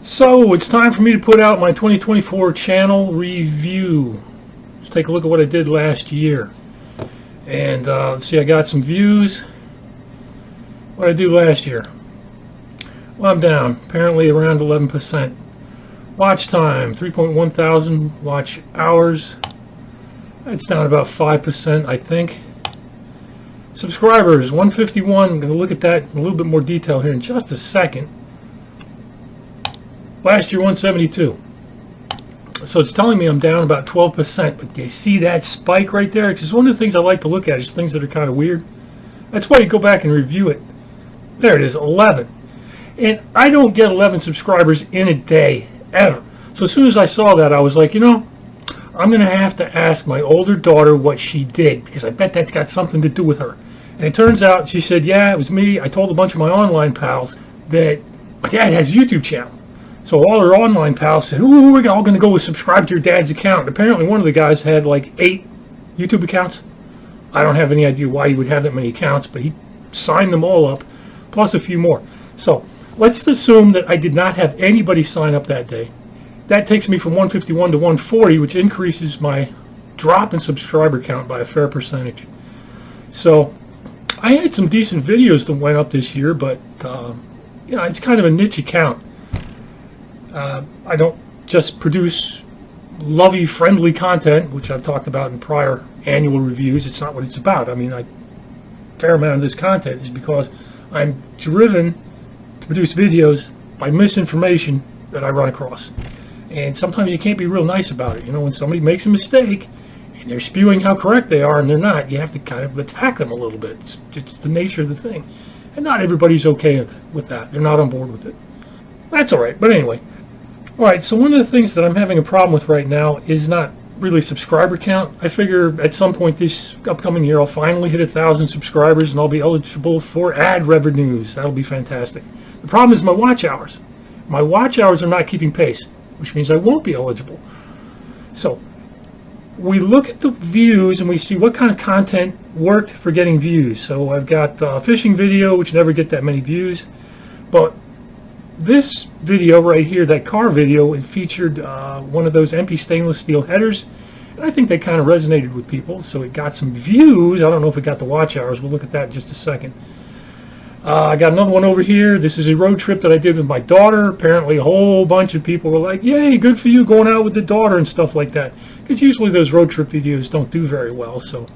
So it's time for me to put out my 2024 channel review. Let's take a look at what I did last year. And let's see, I got some views. What did I do last year? Well, I'm down, apparently around 11%. Watch time, 3.1 thousand watch hours. That's down about 5%, I think. Subscribers, 151. I'm going to look at that in a little bit more detail here in just a second. Last year, 172. So it's telling me I'm down about 12%, but do you see that spike right there? Because one of the things I like to look at is things that are kind of weird. That's why you go back and review it. There it is, 11. And I don't get 11 subscribers in a day, ever. So as soon as I saw that, I was like, you know, I'm going to have to ask my older daughter what she did, because I bet that's got something to do with her. And it turns out, she said, yeah, it was me. I told a bunch of my online pals that my dad has a YouTube channel. So all her online pals said, ooh, we're all going to go subscribe to your dad's account. And apparently one of the guys had like 8 YouTube accounts. I don't have any idea why he would have that many accounts, but he signed them all up, plus a few more. So let's assume that I did not have anybody sign up that day. That takes me from 151 to 140, which increases my drop in subscriber count by a fair percentage. So I had some decent videos that went up this year, but you know, it's kind of a niche account. I don't just produce lovey, friendly content, which I've talked about in prior annual reviews. It's not what it's about. I mean, a fair amount of this content is because I'm driven to produce videos by misinformation that I run across. And sometimes you can't be real nice about it. You know, when somebody makes a mistake and they're spewing how correct they are and they're not, you have to kind of attack them a little bit. It's just the nature of the thing. And not everybody's okay with that. They're not on board with it. That's all right. But anyway. All right, so one of the things that I'm having a problem with right now is not really subscriber count. I figure at some point this upcoming year I'll finally hit 1,000 subscribers and I'll be eligible for ad revenues. That'll be fantastic. The problem is my watch hours. My watch hours are not keeping pace, which means I won't be eligible. So we look at the views and we see what kind of content worked for getting views. So I've got a fishing video, which never get that many views, but this video right here, that car video, it featured one of those empty stainless steel headers, and I think they kind of resonated with people, so it got some views. I don't know if it got the watch hours. We'll look at that in just a second. I got another one over here. This is a road trip that I did with my daughter. Apparently a whole bunch of people were like, yay, good for you going out with the daughter and stuff like that, because usually those road trip videos don't do very well. So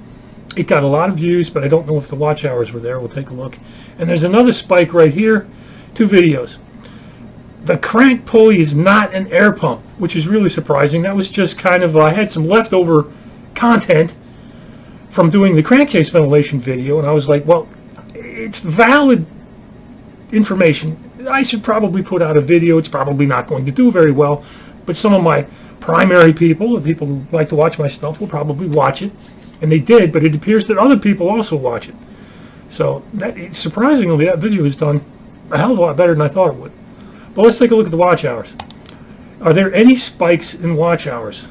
it got a lot of views, but I don't know if the watch hours were there. We'll take a look. And there's another spike right here, 2 videos. The crank pulley is not an air pump, which is really surprising. That was just kind of, I had some leftover content from doing the crankcase ventilation video, and I was like, well, it's valid information. I should probably put out a video. It's probably not going to do very well, but some of my primary people, the people who like to watch my stuff, will probably watch it, and they did, but it appears that other people also watch it. So that, surprisingly, that video has done a hell of a lot better than I thought it would. But let's take a look at the watch hours. Are there any spikes in watch hours?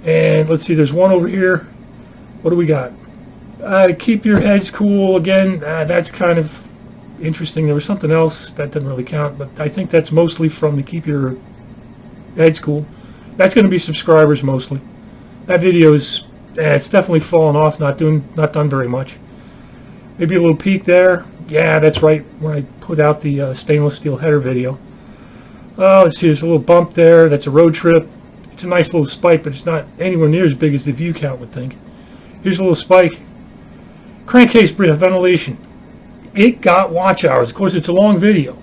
And let's see, there's one over here. What do we got? Keep your heads cool. Again, that's kind of interesting. There was something else that didn't really count, but I think that's mostly from the keep your heads cool. That's going to be subscribers mostly. That video is, it's definitely fallen off, not done very much. Maybe a little peak there. Yeah, that's right, when I put out the stainless steel header video. Let's see, there's a little bump there. That's a road trip. It's a nice little spike, but it's not anywhere near as big as the view count would think. Here's a little spike. Crankcase ventilation. It got watch hours. Of course, it's a long video,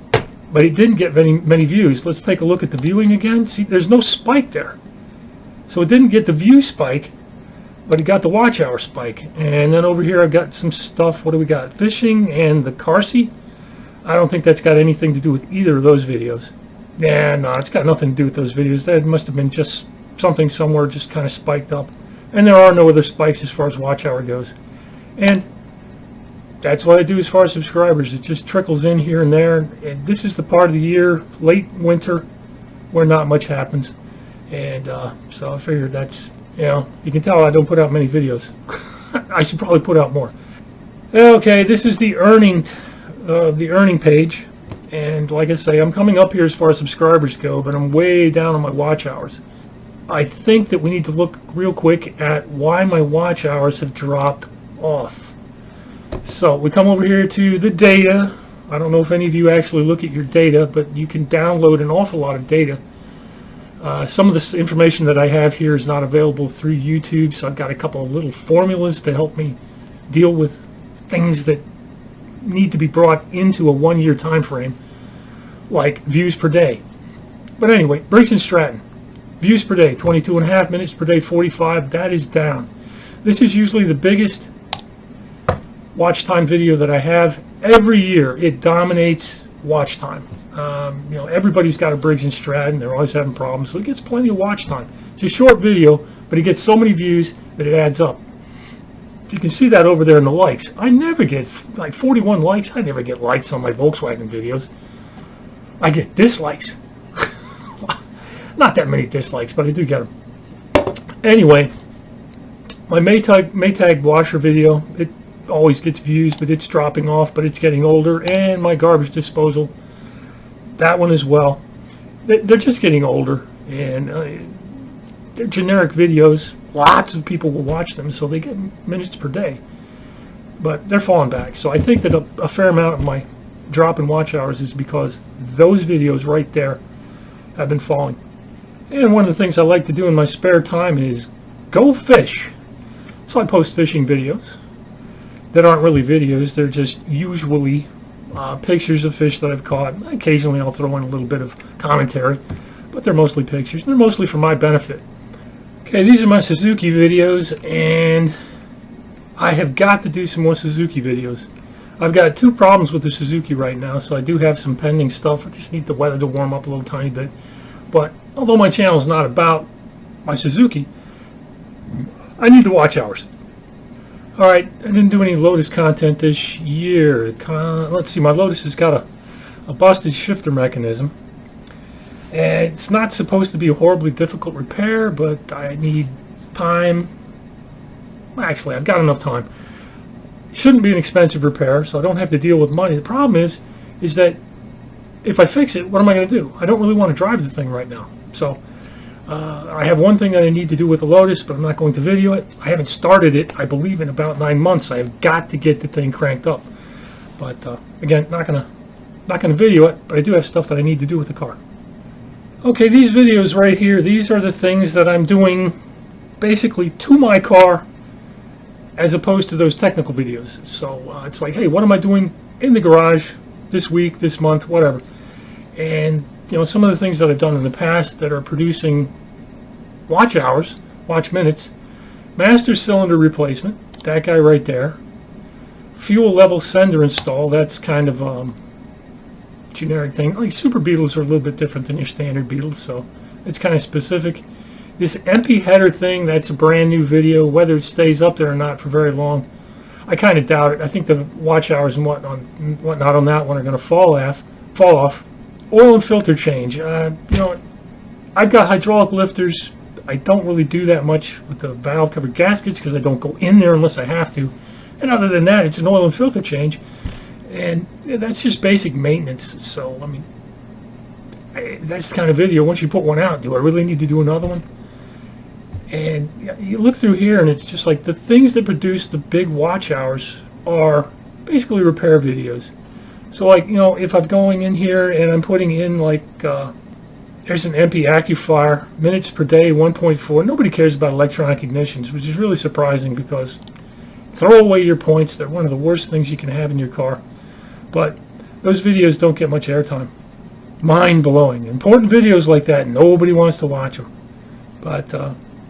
but it didn't get many views. Let's take a look at the viewing again. See, there's no spike there. So it didn't get the view spike, but it got the watch hour spike. And then over here I've got some stuff. What do we got? Fishing and the car seat. I don't think that's got anything to do with either of those videos. Yeah, no, it's got nothing to do with those videos. That must have been just something somewhere just kind of spiked up. And there are no other spikes as far as watch hour goes. And that's what I do as far as subscribers. It just trickles in here and there. And this is the part of the year, late winter, where not much happens. And so I figured that's, you know, you can tell I don't put out many videos. I should probably put out more. Okay, this is the earning page, And like I say, I'm coming up here as far as subscribers go, but I'm way down on my watch hours. I think that we need to look real quick at why my watch hours have dropped off. So we come over here to the data. I don't know if any of you actually look at your data, but you can download an awful lot of data. Some of this information that I have here is not available through YouTube, so I've got a couple of little formulas to help me deal with things that need to be brought into a 1-year time frame, like views per day. But anyway, Briggs & Stratton. Views per day, 22.5 minutes per day, 45. That is down. This is usually the biggest watch time video that I have. Every year, it dominates watch time. You know, everybody's got a Briggs & Stratton. They're always having problems, so it gets plenty of watch time. It's a short video, but it gets so many views that it adds up. You can see that over there in the likes. I never get, like 41 likes. I never get likes on my Volkswagen videos. I get dislikes. Not that many dislikes, but I do get them. Anyway, my Maytag washer video, it always gets views, but it's dropping off, but it's getting older. And my garbage disposal, that one as well. They're just getting older, and they're generic videos. Lots of people will watch them, so they get minutes per day. But they're falling back. So I think that a fair amount of my drop in watch hours is because those videos right there have been falling. And one of the things I like to do in my spare time is go fish. So I post fishing videos that aren't really videos. They're just usually pictures of fish that I've caught. Occasionally I'll throw in a little bit of commentary, but they're mostly pictures. They're mostly for my benefit. Okay, these are my Suzuki videos, and I have got to do some more Suzuki videos. I've got 2 problems with the Suzuki right now, so I do have some pending stuff. I just need the weather to warm up a little tiny bit. But although my channel is not about my Suzuki, I need the watch hours. Alright, I didn't do any Lotus content this year. Let's see, my Lotus has got a busted shifter mechanism. And it's not supposed to be a horribly difficult repair, but I need time. Actually, I've got enough time. It shouldn't be an expensive repair, so I don't have to deal with money. The problem is that if I fix it, what am I going to do? I don't really want to drive the thing right now. So I have one thing that I need to do with the Lotus, but I'm not going to video it. I haven't started it, I believe, in about 9 months. I have got to get the thing cranked up. But again, not gonna video it, but I do have stuff that I need to do with the car. Okay, these videos right here, these are the things that I'm doing basically to my car as opposed to those technical videos. So it's like, hey, what am I doing in the garage this week, this month, whatever. And you know, some of the things that I've done in the past that are producing watch hours, watch minutes, master cylinder replacement, that guy right there, fuel level sender install, that's kind of generic thing. Like Super Beetles are a little bit different than your standard Beetles, so it's kind of specific. This MP header thing, that's a brand new video. Whether it stays up there or not for very long, I kind of doubt it. I think the watch hours and whatnot on that one are going to fall off. Oil and filter change. You know, I've got hydraulic lifters. I don't really do that much with the valve covered gaskets because I don't go in there unless I have to. And other than that, it's an oil and filter change. And that's just basic maintenance. So, I mean, that's the kind of video. Once you put one out, do I really need to do another one? And you look through here, and it's just like the things that produce the big watch hours are basically repair videos. So, like, you know, if I'm going in here and I'm putting in, like, there's an MP Accufier, minutes per day, 1.4. Nobody cares about electronic ignitions, which is really surprising because throw away your points. They're one of the worst things you can have in your car. But those videos don't get much airtime. Mind-blowing. Important videos like that, nobody wants to watch them. But,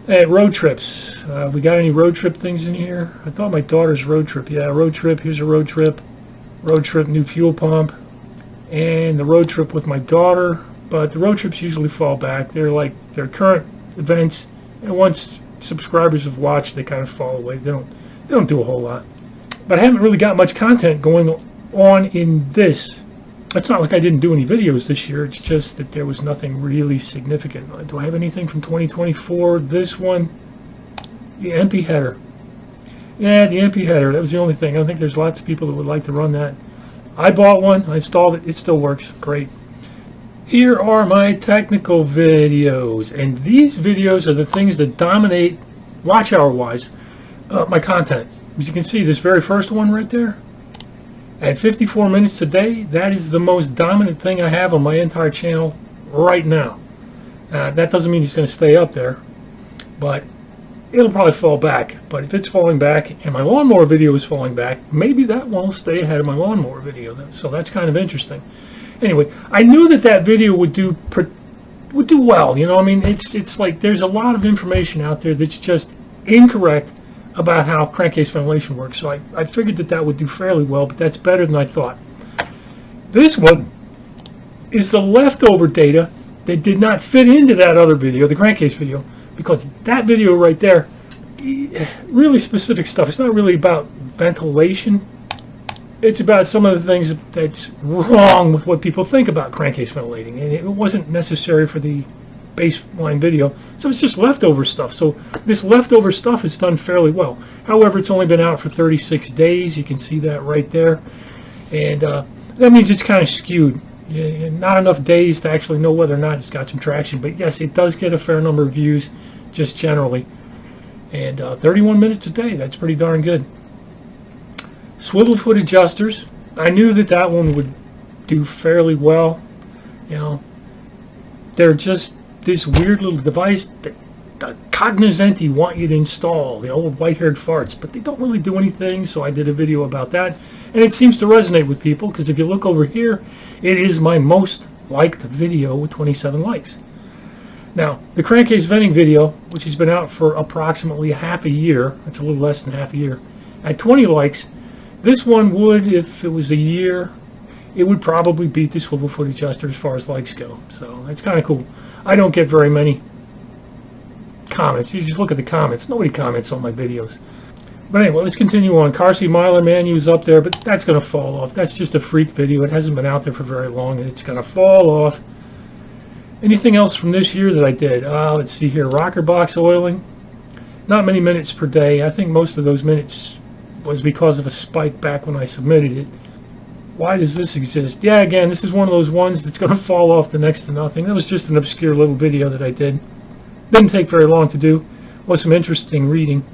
hey, road trips. We got any road trip things in here? I thought my daughter's road trip. Yeah, road trip. Here's a road trip. Road trip, new fuel pump. And the road trip with my daughter. But the road trips usually fall back. They're current events. And once subscribers have watched, they kind of fall away. They don't do a whole lot. But I haven't really got much content going on in this. It's not like I didn't do any videos this year. It's just that there was nothing really significant. Do I have anything from 2024? This one, the MP header. Yeah, the MP header. That was the only thing. I think there's lots of people that would like to run that. I bought one, I installed it, it still works great. Here are my technical videos, and these videos are the things that dominate watch hour wise my content. As you can see, this very first one right there at 54 minutes a day, that is the most dominant thing I have on my entire channel right now. That doesn't mean it's going to stay up there, but it'll probably fall back. But if it's falling back and my lawnmower video is falling back, maybe that won't stay ahead of my lawnmower video. So that's kind of interesting. Anyway, I knew that video would do well. You know, I mean, it's like there's a lot of information out there that's just incorrect about how crankcase ventilation works. So I figured that would do fairly well, but that's better than I thought. This one is the leftover data that did not fit into that other video, the crankcase video, because that video right there, really specific stuff. It's not really about ventilation. It's about some of the things that's wrong with what people think about crankcase ventilating, and it wasn't necessary for the baseline video, so it's just leftover stuff. So this leftover stuff is done fairly well. However, it's only been out for 36 days. You can see that right there, and that means it's kind of skewed. Not enough days to actually know whether or not it's got some traction, but yes, it does get a fair number of views just generally, and 31 minutes a day, that's pretty darn good. Swivel foot adjusters, I knew that one would do fairly well. You know, they're just this weird little device that the cognoscenti want you to install, the old white-haired farts, but they don't really do anything, so I did a video about that, and it seems to resonate with people, because if you look over here, it is my most liked video with 27 likes. Now, the crankcase venting video, which has been out for approximately half a year, that's a little less than half a year, at 20 likes, this one would, if it was a year, it would probably beat the swivel foot adjuster as far as likes go. So that's kind of cool. I don't get very many comments. You just look at the comments. Nobody comments on my videos. But anyway, let's continue on. Car seat miler manual is up there, but that's going to fall off. That's just a freak video. It hasn't been out there for very long, and it's going to fall off. Anything else from this year that I did? Let's see here. Rocker box oiling. Not many minutes per day. I think most of those minutes was because of a spike back when I submitted it. Why does this exist? Yeah, again, this is one of those ones that's going to fall off to next to nothing. That was just an obscure little video that I did. Didn't take very long to do. Was some interesting reading.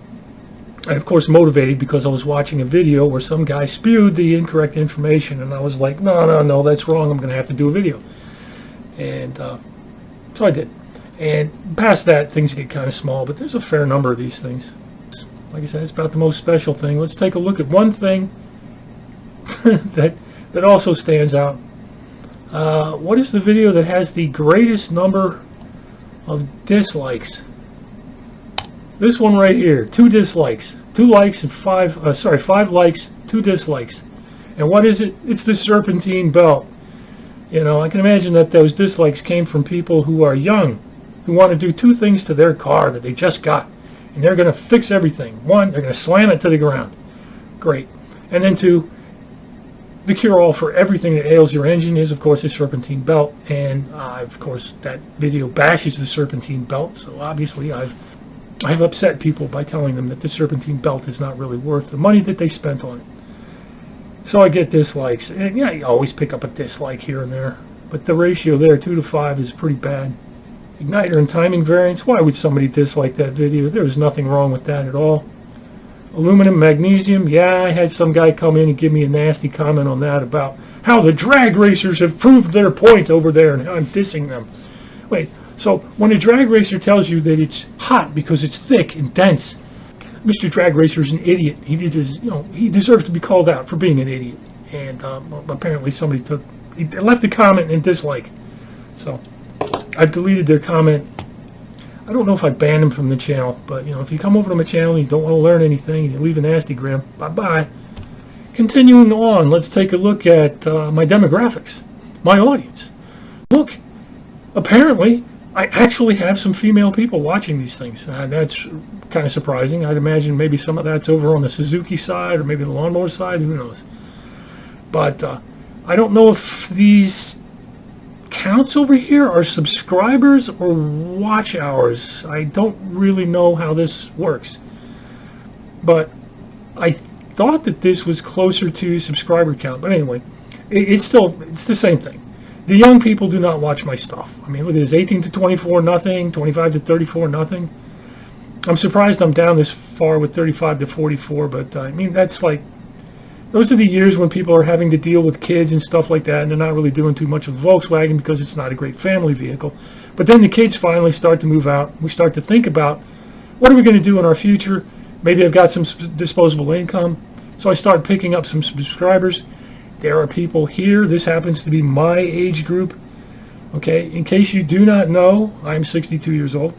And of course motivated because I was watching a video where some guy spewed the incorrect information, and I was like, no, that's wrong. I'm going to have to do a video. And so I did. And past that, things get kind of small, but there's a fair number of these things. Like I said, it's about the most special thing. Let's take a look at one thing that also stands out. What is the video that has the greatest number of dislikes? This one right here, 2 dislikes. 2 likes and 5 likes, 2 dislikes. And what is it? It's the serpentine belt. You know, I can imagine that those dislikes came from people who are young, who want to do 2 things to their car that they just got. And they're going to fix everything. 1, they're going to slam it to the ground. Great. And then 2, the cure-all for everything that ails your engine is, of course, the serpentine belt. And, of course, that video bashes the serpentine belt. So, obviously, I've upset people by telling them that the serpentine belt is not really worth the money that they spent on it. So I get dislikes. And, yeah, you always pick up a dislike here and there. But the ratio there, 2 to 5, is pretty bad. Igniter and timing variance. Why would somebody dislike that video? There was nothing wrong with that at all. Aluminum, magnesium. Yeah, I had some guy come in and give me a nasty comment on that about how the drag racers have proved their point over there and how I'm dissing them. Wait, so when a drag racer tells you that it's hot because it's thick and dense, Mr. Drag Racer is an idiot. He deserves to be called out for being an idiot. And apparently somebody left a comment and dislike. So I've deleted their comment. I don't know if I banned them from the channel, but if you come over to my channel and you don't want to learn anything and you leave a nasty gram, bye-bye. Continuing on, let's take a look at my demographics, my audience. Look, apparently I actually have some female people watching these things. That's kind of surprising. I'd imagine maybe some of that's over on the Suzuki side or maybe the lawnmower side, who knows. But I don't know if these counts over here are subscribers or watch hours. I don't really know how this works, but I thought that this was closer to subscriber count. But anyway, it's the same thing. The young people do not watch my stuff. I mean, look at this, 18 to 24, nothing. 25 to 34, nothing. I'm surprised I'm down this far with 35 to 44, but I mean, that's like, those are the years when people are having to deal with kids and stuff like that, and they're not really doing too much with Volkswagen because it's not a great family vehicle. But then the kids finally start to move out. We start to think about, what are we going to do in our future? Maybe I've got some disposable income. So I start picking up some subscribers. There are people here. This happens to be my age group. Okay, in case you do not know, I'm 62 years old.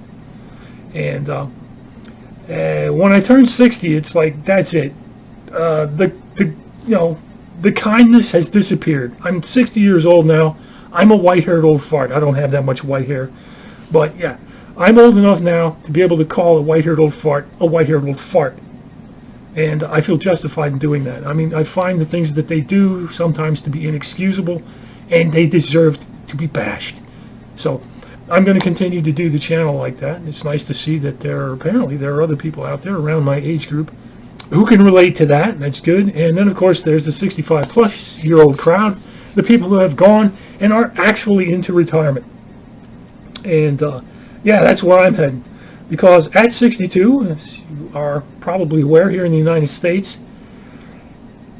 And when I turn 60, it's like, that's it. The kindness has disappeared. I'm 60 years old now. I'm a white-haired old fart. I don't have that much white hair. But yeah, I'm old enough now to be able to call a white-haired old fart a white-haired old fart. And I feel justified in doing that. I mean, I find the things that they do sometimes to be inexcusable, and they deserve to be bashed. So I'm going to continue to do the channel like that. It's nice to see that apparently there are other people out there around my age group who can relate to that. That's good. And then, of course, there's the 65-plus-year-old crowd, the people who have gone and are actually into retirement. And, yeah, that's where I'm heading. Because at 62, as you are probably aware here in the United States,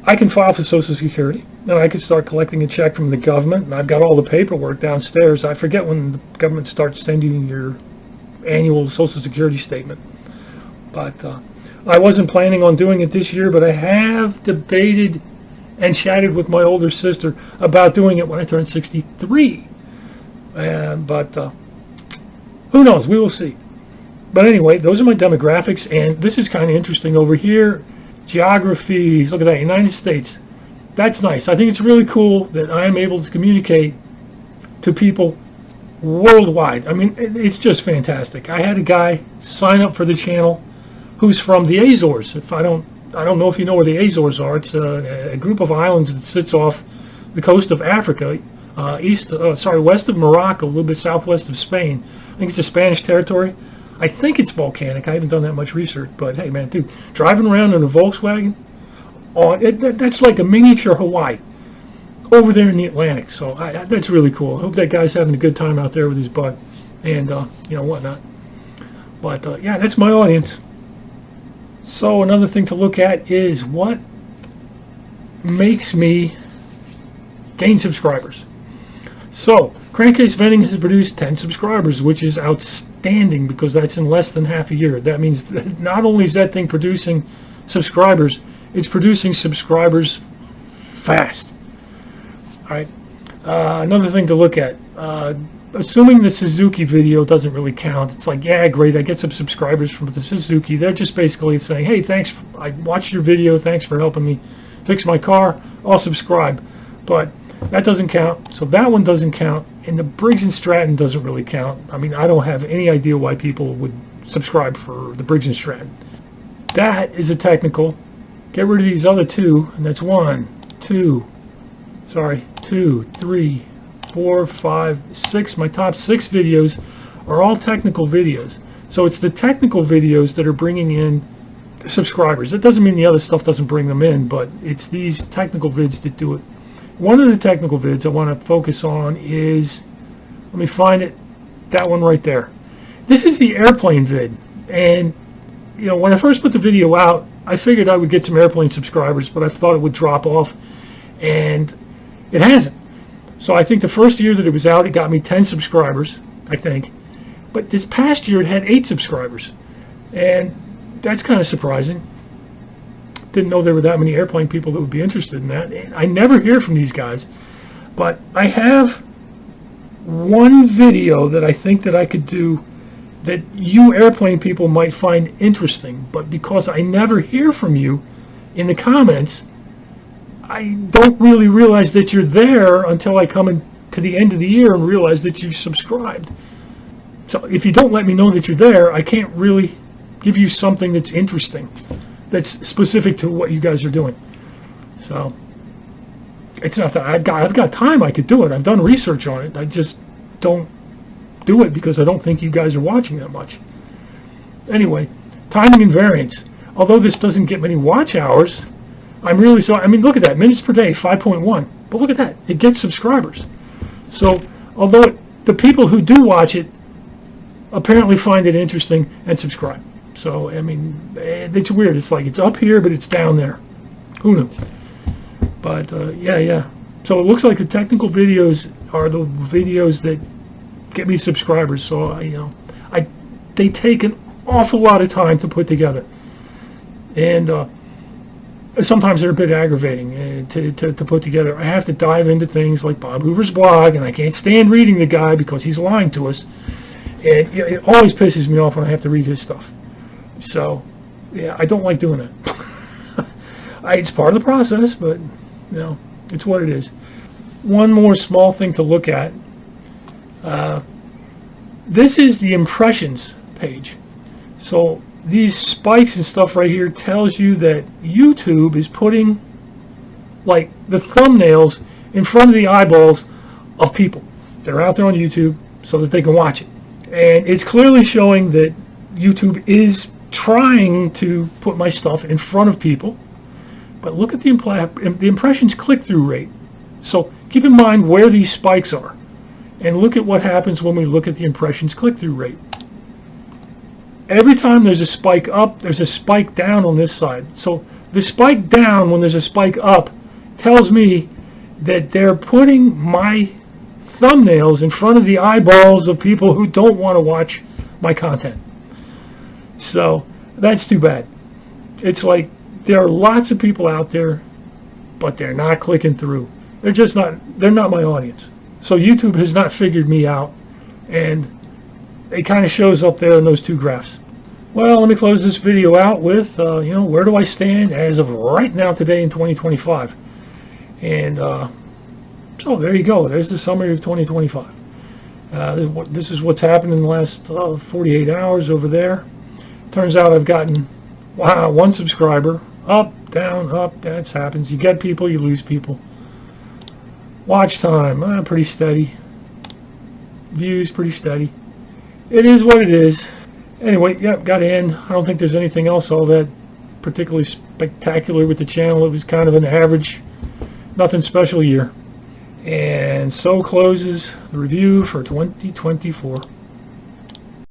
I can file for Social Security. Now I can start collecting a check from the government, and I've got all the paperwork downstairs. I forget when the government starts sending your annual Social Security statement. But I wasn't planning on doing it this year, but I have debated and chatted with my older sister about doing it when I turn 63. But who knows? We will see. But anyway, those are my demographics, and this is kind of interesting over here. Geographies, look at that, United States. That's nice. I think it's really cool that I'm able to communicate to people worldwide. I mean, it's just fantastic. I had a guy sign up for the channel who's from the Azores. I don't know if you know where the Azores are. It's a group of islands that sits off the coast of Africa, west of Morocco, a little bit southwest of Spain. I think it's a Spanish territory. I think it's volcanic. I haven't done that much research, but hey, man, dude, driving around in a Volkswagen, that's like a miniature Hawaii over there in the Atlantic. So that's really cool. I hope that guy's having a good time out there with his bud and whatnot. But yeah, that's my audience. So another thing to look at is what makes me gain subscribers. So Crankcase Vending has produced 10 subscribers, which is outstanding because that's in less than half a year. That means that not only is that thing producing subscribers, it's producing subscribers fast. All right. Another thing to look at, assuming the Suzuki video doesn't really count, it's like, yeah, great, I get some subscribers from the Suzuki. They're just basically saying, hey, thanks, I watched your video, thanks for helping me fix my car, I'll subscribe. But that doesn't count, so that one doesn't count, and the Briggs & Stratton doesn't really count. I mean, I don't have any idea why people would subscribe for the Briggs & Stratton. That is a technical. Get rid of these other two, and that's 2, 3, 4, 5, 6. My top 6 videos are all technical videos. So it's the technical videos that are bringing in subscribers. That doesn't mean the other stuff doesn't bring them in, but it's these technical vids that do it. One of the technical vids I want to focus on is, let me find it, that one right there. This is the airplane vid, and when I first put the video out, I figured I would get some airplane subscribers, but I thought it would drop off, and it hasn't. So I think the first year that it was out, it got me 10 subscribers, I think. But this past year, it had 8 subscribers, and that's kind of surprising. Didn't know there were that many airplane people that would be interested in that. I never hear from these guys, but I have one video that I think that I could do that you airplane people might find interesting, but because I never hear from you in the comments, I don't really realize that you're there until I come in to the end of the year and realize that you've subscribed. So if you don't let me know that you're there, I can't really give you something that's interesting, that's specific to what you guys are doing. So it's not that I've got time. I could do it. I've done research on it. I just don't do it because I don't think you guys are watching that much. Anyway, timing and variance. Although this doesn't get many watch hours, I'm really sorry. I mean, look at that, minutes per day, 5.1. But look at that. It gets subscribers. So although the people who do watch it apparently find it interesting and subscribe. So, I mean, it's weird. It's like it's up here, but it's down there. Who knew? But, yeah. So it looks like the technical videos are the videos that get me subscribers. So, they take an awful lot of time to put together. And sometimes they're a bit aggravating to put together. I have to dive into things like Bob Hoover's blog, and I can't stand reading the guy because he's lying to us. And it always pisses me off when I have to read his stuff. So, yeah, I don't like doing that. It's part of the process, but, it's what it is. One more small thing to look at. This is the impressions page. So these spikes and stuff right here tells you that YouTube is putting, like, the thumbnails in front of the eyeballs of people. They're out there on YouTube so that they can watch it. And it's clearly showing that YouTube is trying to put my stuff in front of people. But look at the impressions click-through rate. So keep in mind where these spikes are. And look at what happens when we look at the impressions click-through rate. Every time there's a spike up, there's a spike down on this side. So the spike down when there's a spike up tells me that they're putting my thumbnails in front of the eyeballs of people who don't want to watch my content. So that's too bad. It's like there are lots of people out there, but they're not clicking through. They're not my audience. So YouTube has not figured me out, and it kind of shows up there in those two graphs. Well, let me close this video out with, where do I stand as of right now today in 2025? And so there you go. There's the summary of 2025. This is what's happened in the last 48 hours over there. Turns out I've gotten, one subscriber. Up, down, up. That happens. You get people, you lose people. Watch time, pretty steady. Views, pretty steady. It is what it is. Anyway, yep, got in. I don't think there's anything else all that particularly spectacular with the channel. It was kind of an average, nothing special year. And so closes the review for 2024.